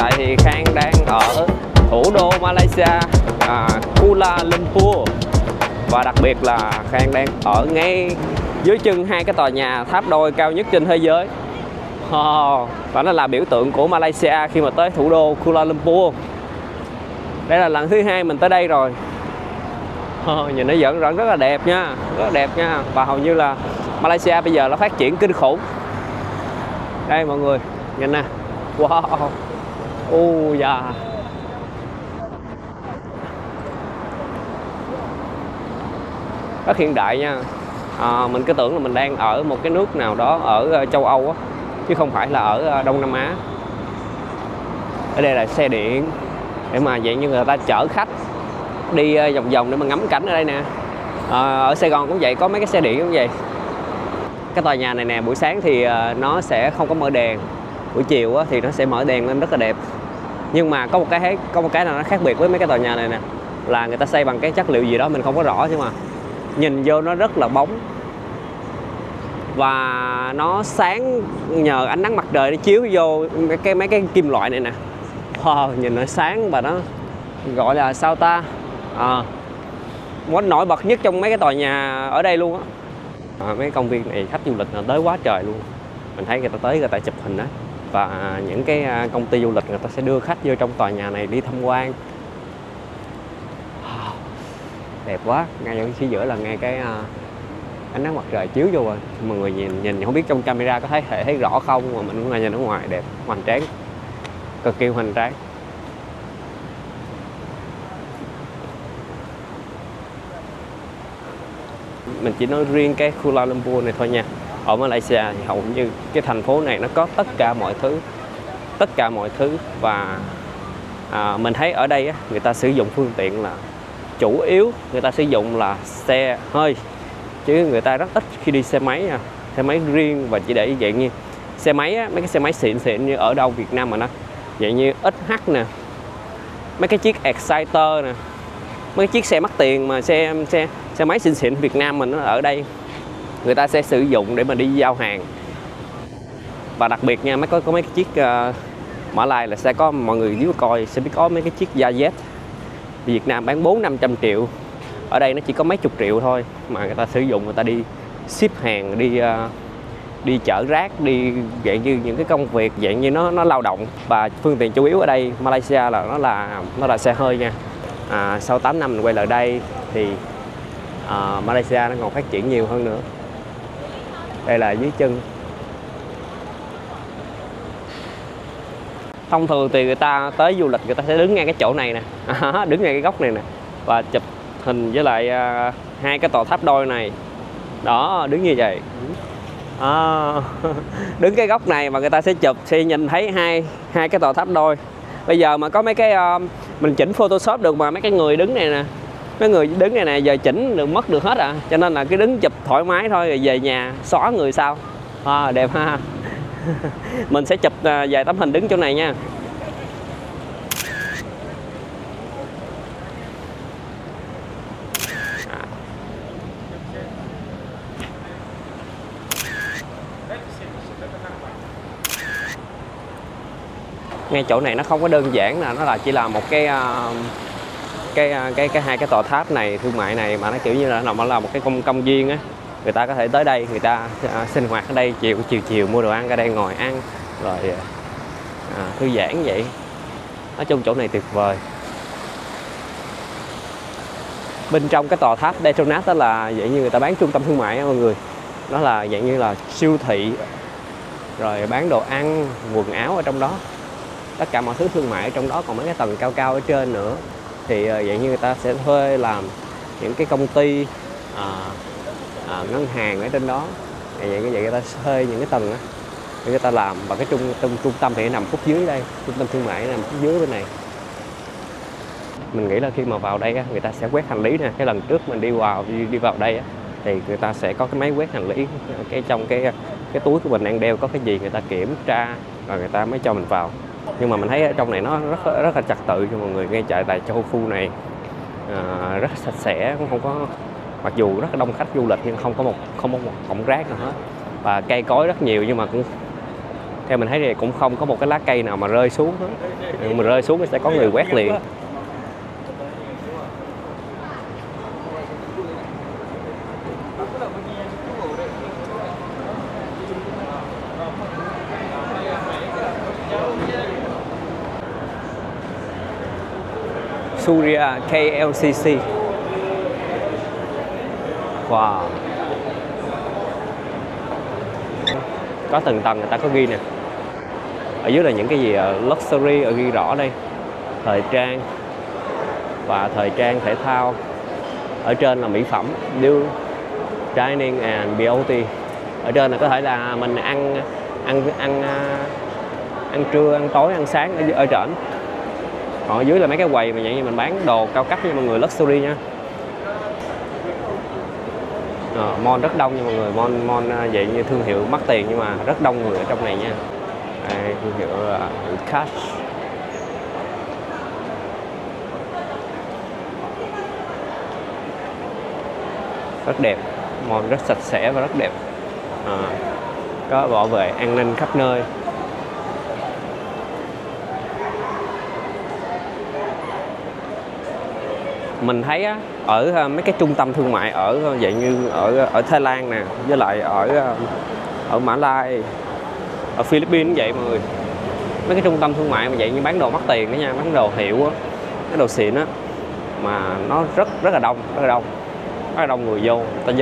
tại thì Khang đang ở thủ đô Malaysia, Kuala Lumpur. Và đặc biệt là Khang đang ở ngay dưới chân hai cái tòa nhà tháp đôi cao nhất trên thế giới. Và nó là biểu tượng của Malaysia khi mà tới thủ đô Kuala Lumpur. Đây là lần thứ hai mình tới đây rồi. Nhìn nó vẫn rất là đẹp nha, rất là đẹp nha. Và hầu như là Malaysia bây giờ nó phát triển kinh khủng. Đây mọi người, nhìn nè. Wow. Yeah. Rất hiện đại nha. Mình cứ tưởng là mình đang ở một cái nước nào đó ở châu Âu á, chứ không phải là ở Đông Nam Á. Ở đây là xe điện để mà vậy như người ta chở khách đi vòng vòng để mà ngắm cảnh ở đây nè. Ở Sài Gòn cũng vậy, có mấy cái xe điện cũng vậy. Cái tòa nhà này nè, buổi sáng thì nó sẽ không có mở đèn, buổi chiều á, thì nó sẽ mở đèn lên rất là đẹp. Nhưng mà có một cái nào nó khác biệt với mấy cái tòa nhà này nè, là người ta xây bằng cái chất liệu gì đó mình không có rõ, nhưng mà nhìn vô nó rất là bóng và nó sáng nhờ ánh nắng mặt trời nó chiếu vô mấy cái kim loại này nè. Nhìn nó sáng và nó gọi là sao ta, nổi bật nhất trong mấy cái tòa nhà ở đây luôn á. Mấy công viên này khách du lịch là tới quá trời luôn. Mình thấy người ta tới người ta chụp hình đó, và những cái công ty du lịch người ta sẽ đưa khách vô trong tòa nhà này đi tham quan. Đẹp quá, ngay ở phía giữa là ngay cái ánh nắng mặt trời chiếu vô rồi. Mọi người nhìn không biết trong camera có thấy rõ không, mà mình cũng nhìn ở ngoài đẹp, hoành tráng, cực kỳ hoành tráng. Mình chỉ nói riêng cái Kuala Lumpur này thôi nha. Ở Malaysia thì hầu như cái thành phố này nó có tất cả mọi thứ. Và mình thấy ở đây á, người ta sử dụng phương tiện là chủ yếu người ta sử dụng là xe hơi, chứ người ta rất ít khi đi xe máy nha. Xe máy riêng và chỉ để vậy như xe máy á, mấy cái xe máy xịn như ở đâu Việt Nam mà nó vậy như XH nè, mấy cái chiếc Exciter nè, mấy cái chiếc xe mắc tiền mà xe máy xịn Việt Nam mình ở đây người ta sẽ sử dụng để mà đi giao hàng. Và đặc biệt nha, có mấy cái chiếc Mã Lai là sẽ có, mọi người nếu coi sẽ biết có mấy cái chiếc Yajet Việt Nam bán 400-500 triệu, ở đây nó chỉ có mấy chục triệu thôi, mà người ta sử dụng, người ta đi ship hàng, đi chở rác, đi dạng như những cái công việc dạng như nó lao động. Và phương tiện chủ yếu ở đây Malaysia là nó là xe hơi nha. Sau 8 năm mình quay lại đây thì Malaysia nó còn phát triển nhiều hơn nữa. Đây là dưới chân. Thông thường thì người ta tới du lịch người ta sẽ đứng ngay cái chỗ này nè, đứng ngay cái góc này nè, và chụp hình với lại hai cái tòa tháp đôi này. Đó, đứng như vậy. Đứng cái góc này mà người ta sẽ chụp, sẽ nhìn thấy hai cái tòa tháp đôi. Bây giờ mà có mấy cái mình chỉnh Photoshop được mà mấy cái người đứng này nè, mấy người đứng này nè giờ chỉnh được hết cho nên là cứ đứng chụp thoải mái thôi, rồi về nhà xóa người sau. Đẹp ha. Mình sẽ chụp vài tấm hình đứng chỗ này nha. Ngay chỗ này nó không có đơn giản nè, nó là chỉ là một cái hai cái tòa tháp này thương mại này, mà nó kiểu như là nó là một cái công viên á. Người ta có thể tới đây, người ta sinh hoạt ở đây, chiều mua đồ ăn ở đây ngồi ăn rồi thư giãn vậy. Nói chung chỗ này tuyệt vời. Bên trong cái tòa tháp Petronas đó là vậy như người ta bán trung tâm thương mại á mọi người. Nó là dạng như là siêu thị, rồi bán đồ ăn, quần áo ở trong đó, tất cả mọi thứ thương mại ở trong đó. Còn mấy cái tầng cao ở trên nữa thì vậy như người ta sẽ thuê làm những cái công ty ngân hàng ở trên đó. Vậy người ta thuê những cái tầng đó để người ta làm. Và cái trung tâm thì nằm phút dưới đây, trung tâm thương mại nằm phút dưới bên này. Mình nghĩ là khi mà vào đây người ta sẽ quét hành lý nè. Cái lần trước mình đi vào đây thì người ta sẽ có cái máy quét hành lý, trong cái túi của mình đang đeo có cái gì người ta kiểm tra rồi người ta mới cho mình vào. Nhưng mà mình thấy ở trong này nó rất là trật tự cho mọi người. Ngay tại châu khu này rất sạch sẽ, cũng không có, mặc dù rất là đông khách du lịch nhưng không có một cọng rác nào hết. Và cây cối rất nhiều nhưng mà cũng Theo mình thấy thì cũng không có một cái lá cây nào mà rơi xuống hết. Nếu mà rơi xuống thì sẽ có người quét liền. Surya KLCC. Wow. Có từng tầng người ta có ghi nè. Ở dưới là những cái gì luxury, ở ghi rõ đây. Thời trang và thời trang thể thao. Ở trên là mỹ phẩm, new dining and beauty. Ở trên là có thể là mình ăn trưa, ăn tối, ăn sáng ở trển. Còn ở dưới là mấy cái quầy mà dạng như mình bán đồ cao cấp nha mọi người, luxury nha. Mall rất đông nha mọi người, mall vậy như thương hiệu mắc tiền nhưng mà rất đông người ở trong này nha. Đây, thương hiệu Cash. Rất đẹp, mall rất sạch sẽ và rất đẹp. Có bảo vệ an ninh khắp nơi. Mình thấy á, ở mấy cái trung tâm thương mại ở dạng như ở Thái Lan nè, với lại ở Mã Lai, ở Philippines cũng vậy mọi người. Mấy cái trung tâm thương mại mà dạng như bán đồ mắc tiền đó nha, bán đồ hiệu á, cái đồ xịn á, mà nó rất là đông, rất là đông người vô, người ta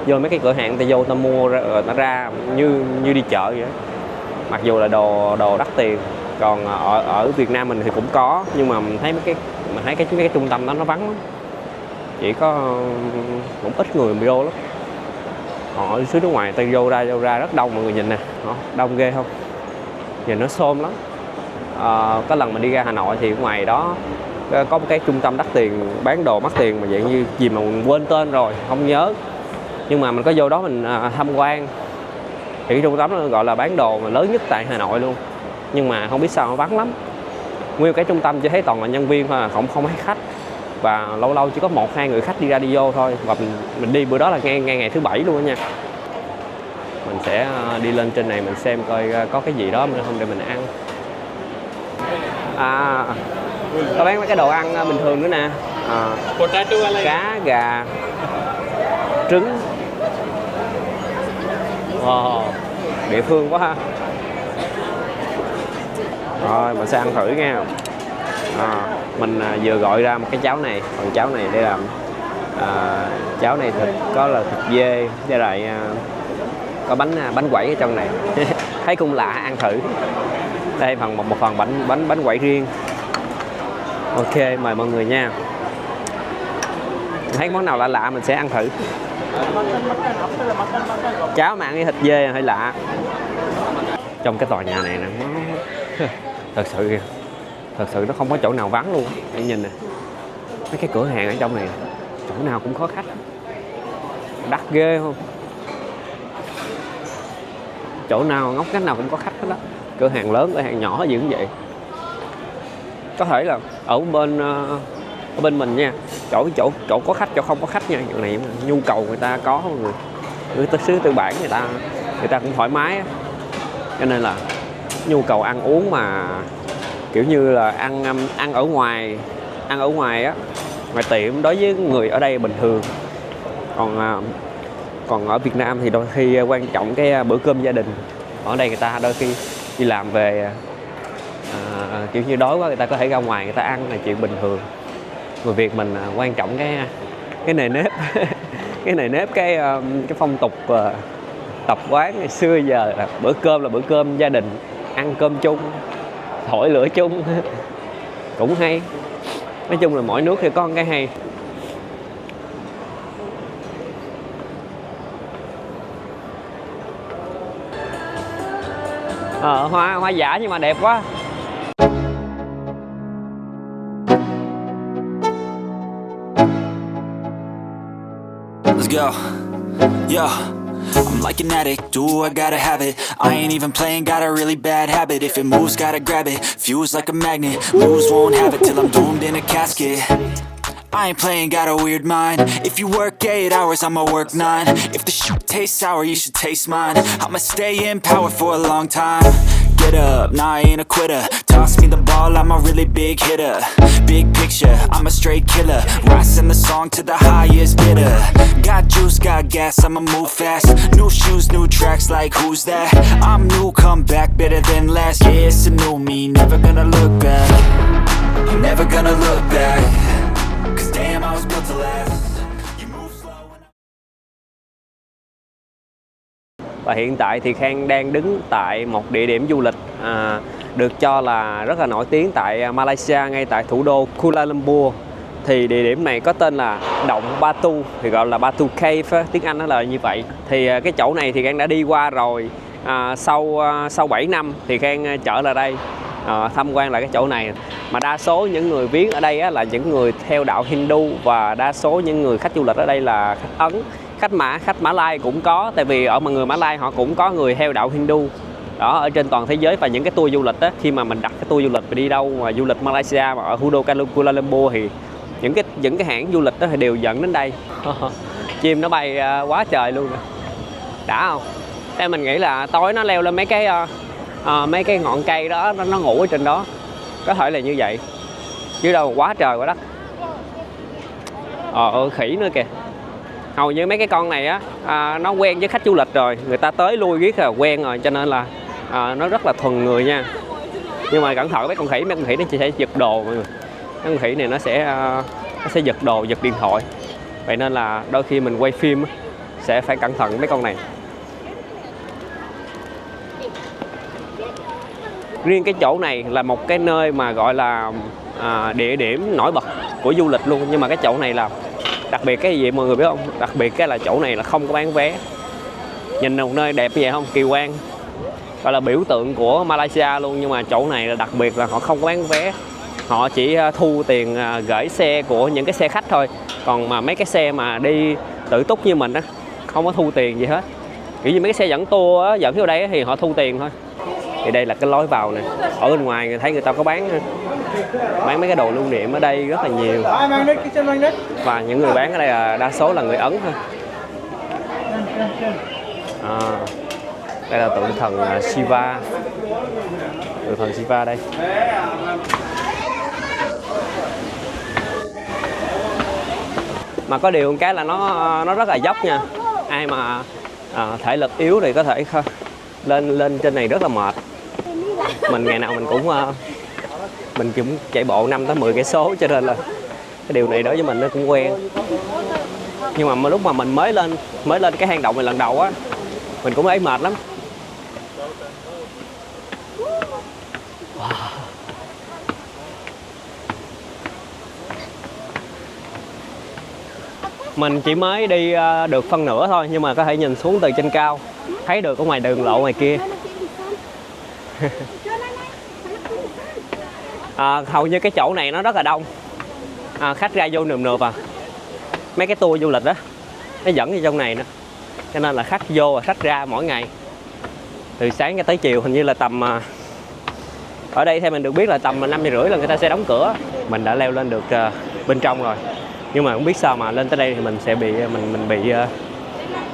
vô mấy cái cửa hàng, người ta vô, người ta mua rồi ta ra như đi chợ vậy đó. Mặc dù là đồ đắt tiền. Còn ở Việt Nam mình thì cũng có, nhưng mà mình thấy mấy cái trung tâm đó nó vắng lắm. Chỉ có cũng ít người mà vô lắm. Họ ở xứ nước ngoài ta vô ra rất đông, mọi người nhìn nè, đông ghê không? Nhìn nó xôm lắm. Có lần mình đi ra Hà Nội thì ngoài đó có một cái trung tâm đắt tiền bán đồ mắc tiền mà dạng như gì mà mình quên tên rồi, không nhớ. Nhưng mà mình có vô đó mình tham quan. Thì cái trung tâm nó gọi là bán đồ mà lớn nhất tại Hà Nội luôn. Nhưng mà không biết sao nó vắng lắm. Nguyên cái trung tâm chỉ thấy toàn là nhân viên thôi, không thấy khách. Và lâu chỉ có 1-2 người khách đi ra đi vô thôi. Và mình đi bữa đó là ngay ngày thứ Bảy luôn đó nha. Mình sẽ đi lên trên này mình xem coi có cái gì đó không để mình ăn. Có bán mấy cái đồ ăn bình thường nữa nè. Cá, gà, trứng. Wow, địa phương quá ha. Rồi mình sẽ ăn thử nha. Mình vừa gọi ra một cái cháo này, còn cháo này để làm cháo này thịt, có là thịt dê với lại có bánh quẩy ở trong này. Thấy cũng lạ, ăn thử. Đây một phần bánh quẩy riêng. Ok, mời mọi người nha. Thấy món nào lạ mình sẽ ăn thử. Cháo mà ăn với thịt dê hơi lạ. Trong cái tòa nhà này nè, thật sự nó không có chỗ nào vắng luôn. Em nhìn nè, mấy cái cửa hàng ở trong này chỗ nào cũng có khách, đắt ghê không? Chỗ nào ngóc ngách nào cũng có khách hết đó. Cửa hàng lớn, cửa hàng nhỏ gì cũng vậy. Có thể là ở bên mình nha, chỗ có khách, chỗ không có khách nha. Chuyện này nhu cầu người ta có, người xứ tư bản người ta cũng thoải mái á. Cho nên là nhu cầu ăn uống mà kiểu như là ăn ở ngoài á, ngoài tiệm đối với người ở đây bình thường. Còn ở Việt Nam thì đôi khi quan trọng cái bữa cơm gia đình. Ở đây người ta đôi khi đi làm về kiểu như đói quá, người ta có thể ra ngoài người ta ăn là chuyện bình thường. Người Việt mình quan trọng cái nề nếp cái nề nếp, cái phong tục tập quán ngày xưa giờ là bữa cơm gia đình, ăn cơm chung, thổi lửa chung. Cũng hay. Nói chung là mỗi nước thì có một cái hay. Hoa giả nhưng mà đẹp quá. Let's go. Yeah. I'm like an addict, do I gotta have it. I ain't even playing, got a really bad habit. If it moves, gotta grab it, fuse like a magnet. Moves won't have it till I'm doomed in a casket. I ain't playing, got a weird mind. If you work 8 hours, I'ma work 9. If the shit tastes sour, you should taste mine. I'ma stay in power for a long time. get up, nah I ain't a quitter. Toss me the ball, I'm a really big hitter. Big picture, I'm a straight killer. Rising the song to the highest bidder. Got juice, got gas, I'ma move fast. New shoes, new tracks, like who's that? I'm new, come back, better than last. Yeah, it's a new me, never gonna look back. I'm never gonna look back. Cause damn, I was built to last. You move slow and Và hiện tại thì Khang đang đứng tại một địa điểm du lịch được cho là rất là nổi tiếng tại Malaysia, ngay tại thủ đô Kuala Lumpur. Thì địa điểm này có tên là động Batu, thì gọi là Batu Cave, tiếng Anh nó là như vậy. Thì cái chỗ này thì Khang đã đi qua rồi. Sau 7 năm thì Khang trở lại đây tham quan lại cái chỗ này. Mà đa số những người viếng ở đây là những người theo đạo Hindu, và đa số những người khách du lịch ở đây là khách Ấn, khách Mã Lai cũng có, tại vì ở mà người Mã Lai họ cũng có người theo đạo Hindu đó ở trên toàn thế giới. Và những cái tour du lịch đó, khi mà mình đặt cái tour du lịch đi đâu mà du lịch Malaysia mà ở thủ đô Kuala Lumpur thì những cái hãng du lịch đó thì đều dẫn đến đây. Chim nó bay quá trời luôn nè, đã không? Em mình nghĩ là tối nó leo lên mấy cái ngọn cây đó, nó ngủ ở trên đó, có thể là như vậy chứ đâu quá trời quá đất. Khỉ nữa kìa. Hầu như mấy cái con này á nó quen với khách du lịch rồi, người ta tới lui riết là quen rồi, cho nên là nó rất là thuần người nha. Nhưng mà cẩn thận mấy con khỉ nó chỉ sẽ giật đồ mọi người. Mấy con khỉ này nó sẽ giật đồ, giật điện thoại, vậy nên là đôi khi mình quay phim sẽ phải cẩn thận mấy con này. Riêng cái chỗ này là một cái nơi mà gọi là địa điểm nổi bật của du lịch luôn. Nhưng mà cái chỗ này là đặc biệt cái gì mọi người biết không? Đặc biệt cái là chỗ này là không có bán vé. Nhìn một nơi đẹp như vậy không? Kỳ quan, gọi là biểu tượng của Malaysia luôn. Nhưng mà chỗ này là đặc biệt là họ không có bán vé. Họ chỉ thu tiền gửi xe của những cái xe khách thôi. Còn mà mấy cái xe mà đi tự túc như mình á, không có thu tiền gì hết. Kiểu như mấy cái xe dẫn tour á, dẫn vô đây thì họ thu tiền thôi. Thì đây là cái lối vào nè. Ở bên ngoài thấy người ta có bán mấy cái đồ lưu niệm ở đây rất là nhiều. Và những người bán ở đây là đa số là người Ấn thôi. Đây là tượng thần Shiva. Tượng thần Shiva đây. Mà có điều một cái là nó rất là dốc nha. Ai mà thể lực yếu thì có thể lên trên này rất là mệt. Mình ngày nào mình cũng chạy bộ 5 tới 10 cây số, cho nên là cái điều này đối với mình nó cũng quen. Nhưng mà lúc mà mình mới lên cái hang động này lần đầu á, mình cũng thấy mệt lắm. Wow. Mình chỉ mới đi được phân nửa thôi, nhưng mà có thể nhìn xuống từ trên cao thấy được ở ngoài đường lộ ngoài kia. Hầu như cái chỗ này nó rất là đông, khách ra vô nườm nượp mấy cái tour du lịch đó nó dẫn đi trong này nữa, cho nên là khách vô và khách ra mỗi ngày từ sáng cho tới chiều. Hình như là tầm ở đây theo mình được biết là tầm 5 giờ rưỡi là người ta sẽ đóng cửa. Mình đã leo lên được bên trong rồi, nhưng mà không biết sao mà lên tới đây thì mình sẽ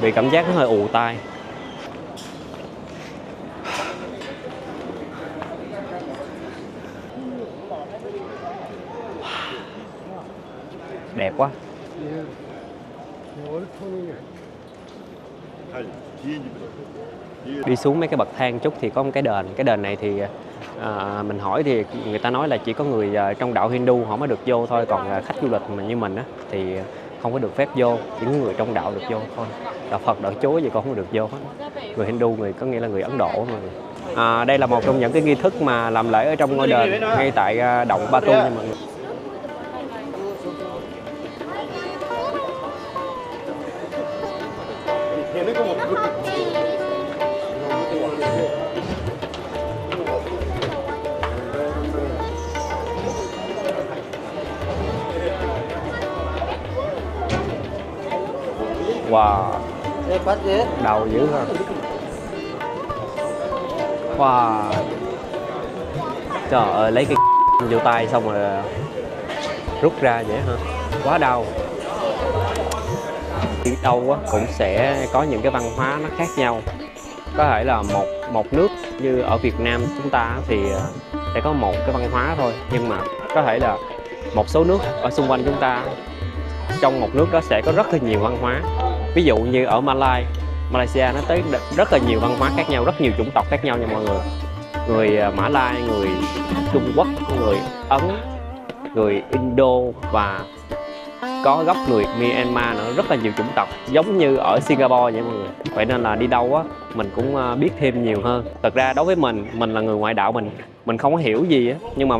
bị cảm giác nó hơi ù tai. Đẹp quá. Đi xuống mấy cái bậc thang chút thì có một cái đền. Cái đền này thì mình hỏi thì người ta nói là chỉ có người trong đạo Hindu họ mới được vô thôi. Còn khách du lịch mà như mình á thì không có được phép vô, chỉ người trong đạo được vô thôi. Đạo Phật, đạo Chúa gì cũng không được vô hết. Người Hindu có nghĩa là người Ấn Độ mà. Đây là một trong những cái nghi thức mà làm lễ ở trong ngôi đền ngay tại động Batu nha mọi người. Wow, đầu dữ ha. Wow, trời ơi, lấy cái vô tay xong rồi rút ra vậy hả? Quá đau. Đi đâu á cũng sẽ có những cái văn hóa nó khác nhau. có thể là một nước như ở Việt Nam chúng ta thì sẽ có một cái văn hóa thôi, nhưng mà có thể là một số nước ở xung quanh chúng ta, trong một nước đó sẽ có rất là nhiều văn hóa. Ví dụ như ở Malaysia nó tới rất là nhiều văn hóa khác nhau, rất nhiều chủng tộc khác nhau nha mọi người. Người Mã Lai, người Trung Quốc, người Ấn, người Indo và có gốc người Myanmar nữa, rất là nhiều chủng tộc, giống như ở Singapore vậy mọi người. Vậy nên là đi đâu á mình cũng biết thêm nhiều hơn. Thật ra đối với mình là người ngoại đạo, mình không có hiểu gì á, nhưng mà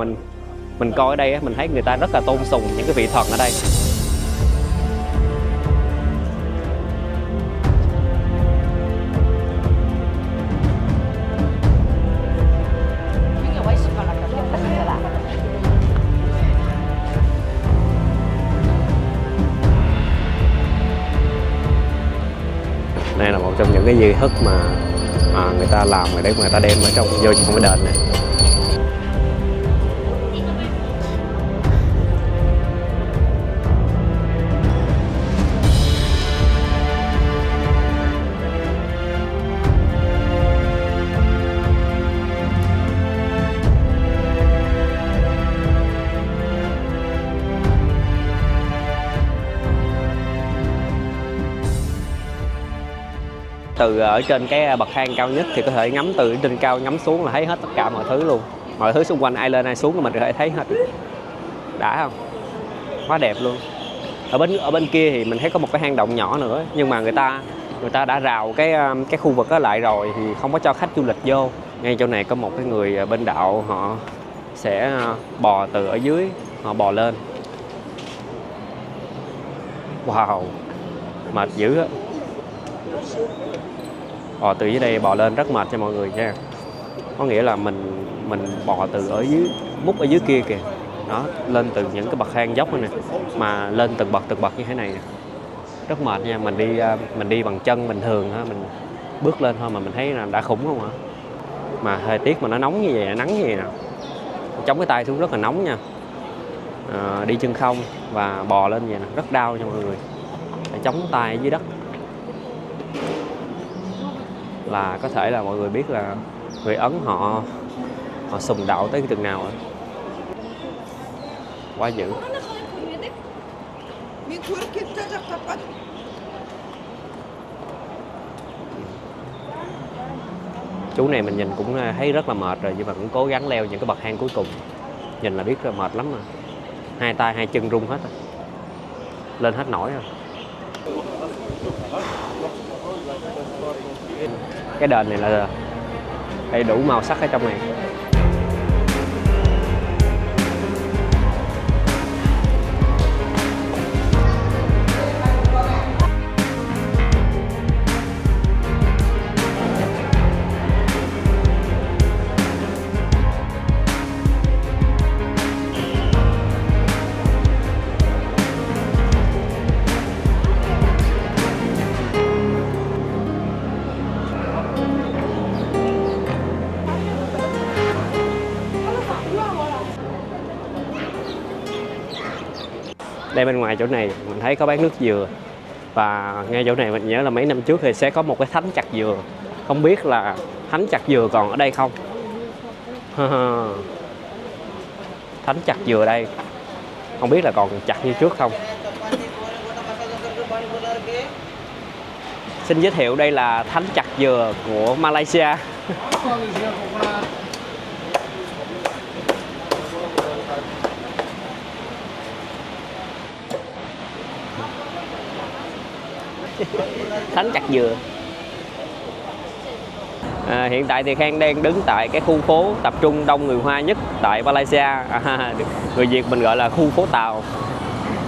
mình coi ở đây á, mình thấy người ta rất là tôn sùng những cái vị thần ở đây. Đây là một trong những cái di thức mà người ta làm để mà người ta đem ở trong vô trong cái đền này. Từ ở trên cái bậc thang cao nhất thì có thể ngắm từ trên cao ngắm xuống là thấy hết tất cả mọi thứ luôn. Mọi thứ xung quanh ai lên ai xuống là mình có thể thấy hết. Đã không? Quá đẹp luôn. Ở bên kia thì mình thấy có một cái hang động nhỏ nữa, nhưng mà người ta đã rào cái khu vực đó lại rồi thì không có cho khách du lịch vô. Ngay chỗ này có một cái người bên đạo, họ sẽ bò từ ở dưới họ bò lên. Wow, mệt dữ á. Bò từ dưới đây bò lên rất mệt cho mọi người nha. Có nghĩa là mình bò từ ở dưới, múc ở dưới kia kìa. Đó, lên từ những cái bậc thang dốc này nè, mà lên từng bậc như thế này nè. Rất mệt nha, mình đi bằng chân bình thường ha, mình bước lên thôi mà mình thấy là đã khủng không hả? Mà thời tiết mà nó nóng như vậy, nắng như vậy nè. Chống cái tay xuống rất là nóng nha. Đi chân không và bò lên vậy nè, rất đau cho mọi người. Phải chống tay dưới đất. Là có thể là mọi người biết là người Ấn họ sùng đạo tới cái chừng nào rồi. Quá dữ. Chú này mình nhìn cũng thấy rất là mệt rồi, nhưng mà cũng cố gắng leo những cái bậc thang cuối cùng. Nhìn là biết là mệt lắm rồi. Hai tay hai chân run hết rồi. Lên hết nổi rồi. Cái đền này là đầy đủ màu sắc ở trong này. Đây bên ngoài chỗ này mình thấy có bán nước dừa. Và ngay chỗ này mình nhớ là mấy năm trước thì sẽ có một cái thánh chặt dừa. Không biết là thánh chặt dừa còn ở đây không? Thánh chặt dừa đây. Không biết là còn chặt như trước không? Xin giới thiệu đây là thánh chặt dừa của Malaysia. Thánh chặt dừa. Hiện tại thì Khang đang đứng tại cái khu phố tập trung đông người Hoa nhất tại Malaysia. Người Việt mình gọi là khu phố Tàu.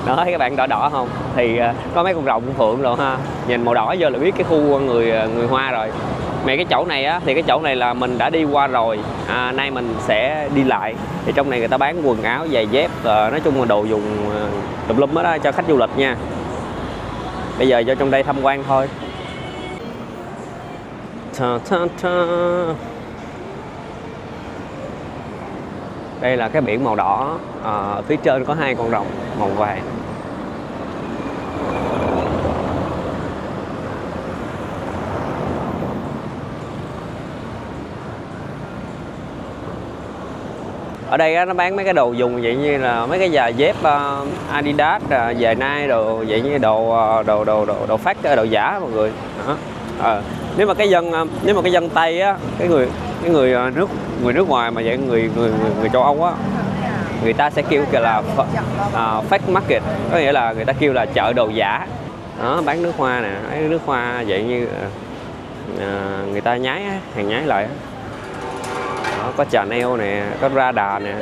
Đó, thấy các bạn đỏ đỏ không? Thì có mấy con rồng con phượng rồi ha. Nhìn màu đỏ vô là biết cái khu người Hoa rồi. Mà cái chỗ này á, thì cái chỗ này là mình đã đi qua rồi. Nay mình sẽ đi lại. Thì trong này người ta bán quần áo, giày dép, nói chung là đồ dùng tùm lum hết đó cho khách du lịch nha. Bây giờ vô trong đây tham quan thôi. Đây là cái biển màu đỏ, phía trên có hai con rồng màu vàng. Ở đây á, nó bán mấy cái đồ dùng vậy như là mấy cái giày dép Adidas, giày Nike đồ vậy như đồ fake, đồ giả mọi người. Đó. Nếu mà cái dân Tây á, cái người nước ngoài mà vậy người châu Âu á, người ta sẽ kêu là fake market, có nghĩa là người ta kêu là chợ đồ giả. Đó, bán nước hoa nè, lấy nước hoa vậy như người ta nhái hàng nhái lại. Đó, có Chanel nè, có Prada nè.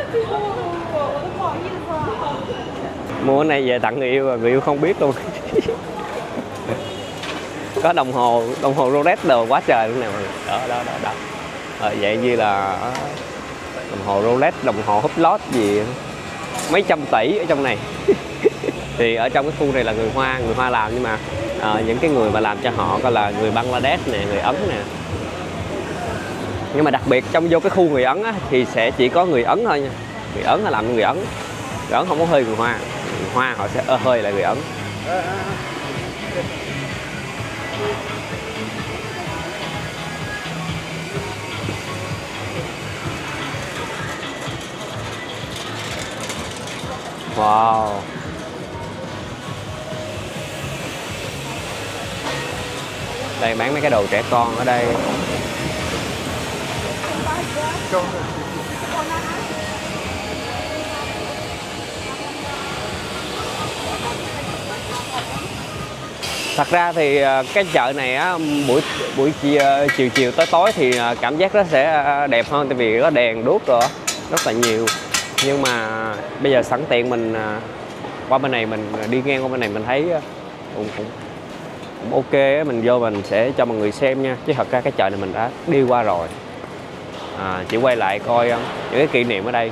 Mua cái này về tặng người yêu, người yêu không biết luôn. Có đồng hồ Rolex đồ quá trời luôn nè mọi người. Đó. Vậy như là đồng hồ Rolex, đồng hồ húp lót gì mấy trăm tỷ ở trong này. Thì ở trong cái khu này là người Hoa làm, nhưng mà những cái người mà làm cho họ coi là người Bangladesh nè, người Ấn nè. Nhưng mà đặc biệt trong vô cái khu người Ấn á, thì sẽ chỉ có người Ấn thôi nha. Người Ấn là làm người Ấn. Người Ấn không có hơi người Hoa. Người Hoa họ sẽ hơi là người Ấn. Wow. Đây bán mấy cái đồ trẻ con ở đây. Thật ra thì cái chợ này á, buổi chiều tới tối thì cảm giác nó sẽ đẹp hơn, tại vì có đèn đuốc rồi rất là nhiều. Nhưng mà bây giờ sẵn tiện mình qua bên này, mình đi ngang qua bên này mình thấy cũng ok á, mình vô mình sẽ cho mọi người xem nha. Chứ thật ra cái chợ này mình đã đi qua rồi, chỉ quay lại coi những cái kỷ niệm ở đây.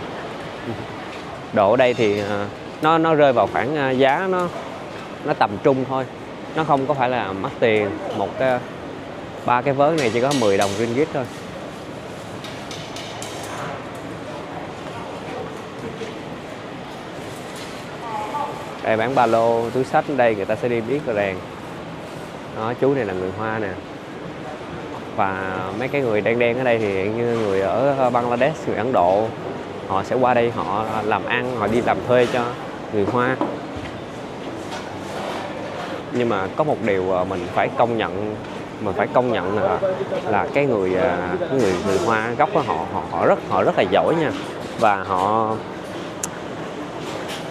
Đồ ở đây thì nó rơi vào khoảng giá nó tầm trung thôi, nó không có phải là mắc tiền. Ba cái vớ này chỉ có 10 đồng ringgit thôi. Đây bán ba lô, túi xách, ở đây người ta sẽ đi biết rồi ràng. Đó, chú này là người Hoa nè. Và mấy cái người đen ở đây thì như người ở Bangladesh, người Ấn Độ. Họ sẽ qua đây họ làm ăn, họ đi làm thuê cho người Hoa. Nhưng mà có một điều mình phải công nhận là cái người Hoa gốc của họ rất là giỏi nha. Và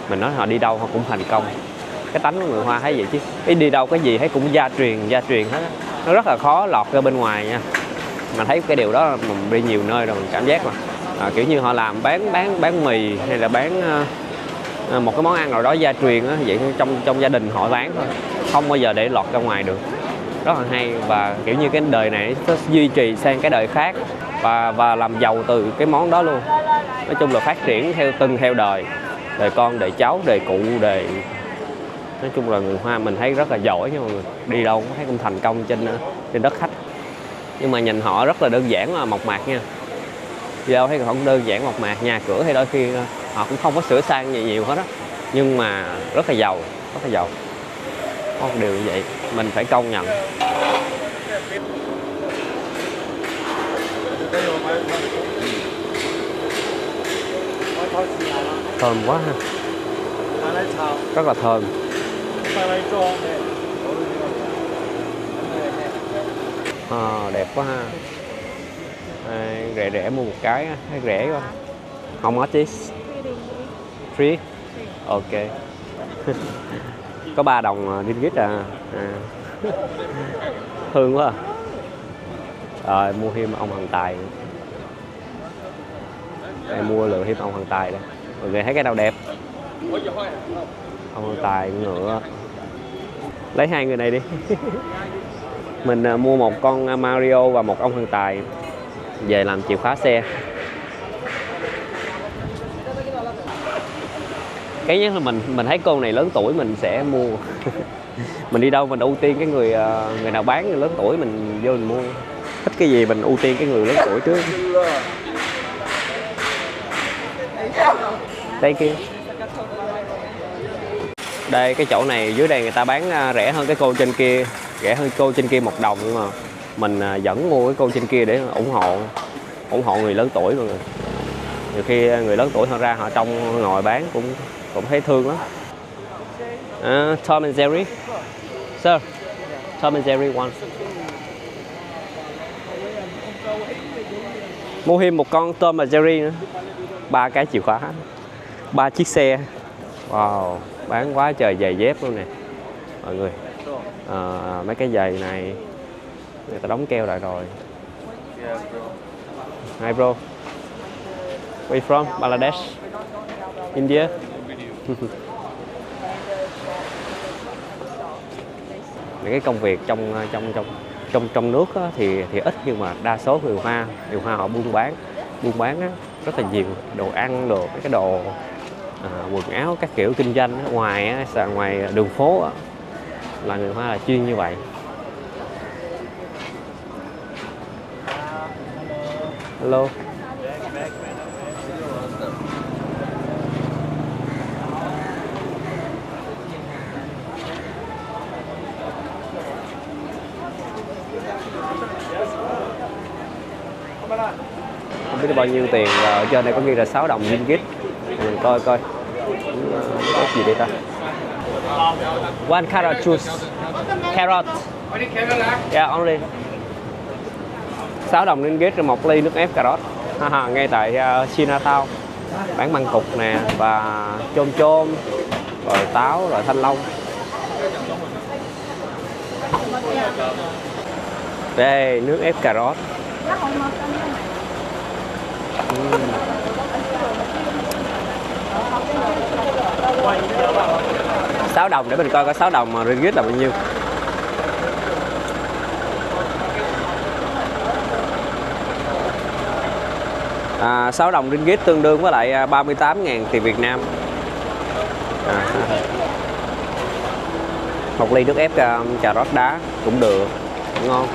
mình nói họ đi đâu họ cũng thành công. Cái tánh của người Hoa thấy vậy chứ cái đi đâu cái gì thấy cũng gia truyền hết. Nó rất là khó lọt ra bên ngoài nha. Mà thấy cái điều đó mình đi nhiều nơi rồi mình cảm giác mà kiểu như họ làm bán mì hay là bán một cái món ăn nào đó gia truyền á, vậy trong gia đình họ bán thôi, không bao giờ để lọt ra ngoài được. Rất là hay. Và kiểu như cái đời này nó duy trì sang cái đời khác và làm giàu từ cái món đó luôn. Nói chung là phát triển theo đời con, đời cháu, đời cụ, nói chung là người Hoa mình thấy rất là giỏi nha mọi người. Đi đâu cũng thấy cũng thành công trên đất khách. Nhưng mà nhìn họ rất là đơn giản, là mộc mạc nha. Đi đâu thấy họ cũng đơn giản mộc mạc. Nhà cửa thì đôi khi họ cũng không có sửa sang gì nhiều hết á, nhưng mà rất là giàu. Có một điều như vậy mình phải công nhận. Thơm quá ha, rất là thơm. Đẹp quá ha. Rẻ mua một cái, thấy rẻ quá. How much is? Free? Ok. Có 3 đồng ringgit Hương quá. Rồi mua thêm ông Hằng Tài. Đây, mua lựa thêm ông Hằng Tài đây. Mọi người thấy cái nào đẹp? Ông Hằng Tài, ngựa. Lấy 2 người này đi. Mình mua một con Mario và một ông Hằng Tài về làm chìa khóa xe. Cái nhất là mình thấy con này lớn tuổi mình sẽ mua. Mình đi đâu mình ưu tiên cái người nào bán người lớn tuổi, mình vô mình mua. Thích cái gì mình ưu tiên cái người lớn tuổi trước. Đây kia. Đây cái chỗ này dưới đây người ta bán rẻ hơn cái cô trên kia, rẻ hơn cô trên kia 1 đồng, nhưng mà mình vẫn mua cái cô trên kia để ủng hộ người lớn tuổi mọi người. Nhiều khi người lớn tuổi họ ra họ trông ngồi bán cũng thấy thương lắm. Tom and Jerry. Sir, Tom and Jerry one. Mua thêm một con Tom và Jerry nữa. 3 cái chìa khóa, 3 chiếc xe. Wow, bán quá trời giày dép luôn nè mọi người. Mấy cái giày này người ta đóng keo lại rồi. Hi bro. Where you from? Bangladesh? India? Những cái công việc trong nước á, thì ít, nhưng mà đa số người Hoa họ buôn bán á, rất là nhiều đồ ăn, đồ mấy cái đồ quần áo các kiểu kinh doanh á, ngoài đường phố á, là người Hoa là chuyên như vậy. Hello. Không biết bao nhiêu tiền, ở trên này có ghi là 6 đồng ringgit. Mình coi cái gì đây ta. One carrot juice. Carrot. Yeah, only. 6 đồng ringgit rồi 1 ly nước ép cà rốt. Ngay tại Chinatown. Bán măng cục nè, và chôm rồi táo, rồi thanh long. Đây, nước ép cà rốt. 6 đồng, để mình coi có 6 đồng mà ringgit là bao nhiêu. À, 6 đồng ringgit tương đương với lại 38.000 tiền Việt Nam. Một ly nước ép cà rốt đá cũng được, ngon.